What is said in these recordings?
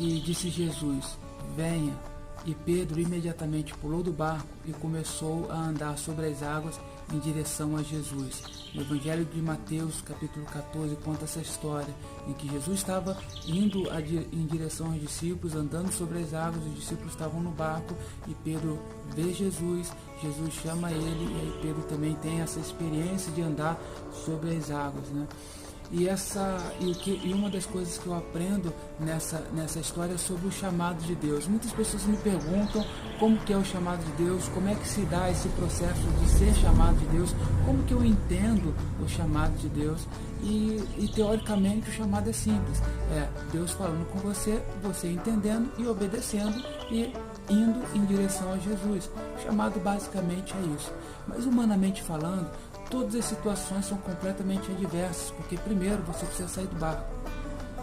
E disse Jesus: venha. E Pedro imediatamente pulou do barco e começou a andar sobre as águas em direção a Jesus. O Evangelho de Mateus, capítulo 14, conta essa história, em que Jesus estava indo em direção aos discípulos, andando sobre as águas, os discípulos estavam no barco, e Pedro vê Jesus, Jesus chama ele, e aí Pedro também tem essa experiência de andar sobre as águas, né? E uma das coisas que eu aprendo nessa história é sobre o chamado de Deus. Muitas pessoas me perguntam como que é o chamado de Deus, como é que se dá esse processo de ser chamado de Deus, como que eu entendo o chamado de Deus. E teoricamente o chamado é simples, é Deus falando com você, você entendendo e obedecendo e indo em direção a Jesus. O chamado basicamente é isso. Mas humanamente falando, todas as situações são completamente adversas, porque primeiro você precisa sair do barco.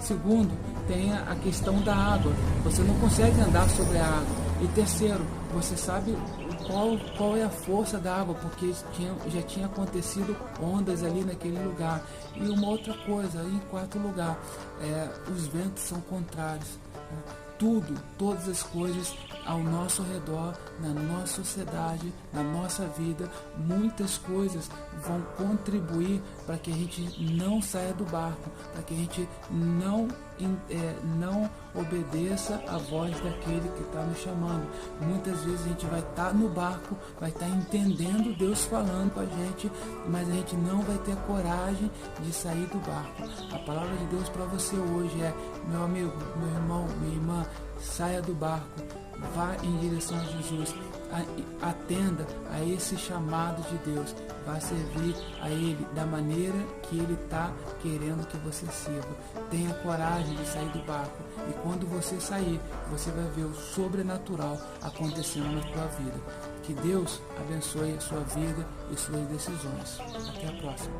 Segundo, tem a questão da água, você não consegue andar sobre a água. E terceiro, você sabe qual é a força da água, porque já tinha acontecido ondas ali naquele lugar. E uma outra coisa, em quarto lugar, os ventos são contrários. Todas as coisas ao nosso redor, na nossa sociedade, na nossa vida, muitas coisas vão contribuir para que a gente não saia do barco, para que a gente não obedeça a voz daquele que está nos chamando. Muitas vezes a gente vai estar no barco, vai estar entendendo Deus falando com a gente, mas a gente não vai ter a coragem de sair do barco. A palavra de Deus para você hoje é: meu amigo, meu irmão, minha irmã, saia do barco, vá em direção a Jesus, atenda a esse chamado de Deus, vá servir a Ele da maneira que Ele está querendo que você sirva. Tenha coragem de sair do barco, e quando você sair, você vai ver o sobrenatural acontecendo na sua vida. Que Deus abençoe a sua vida e suas decisões. Até a próxima.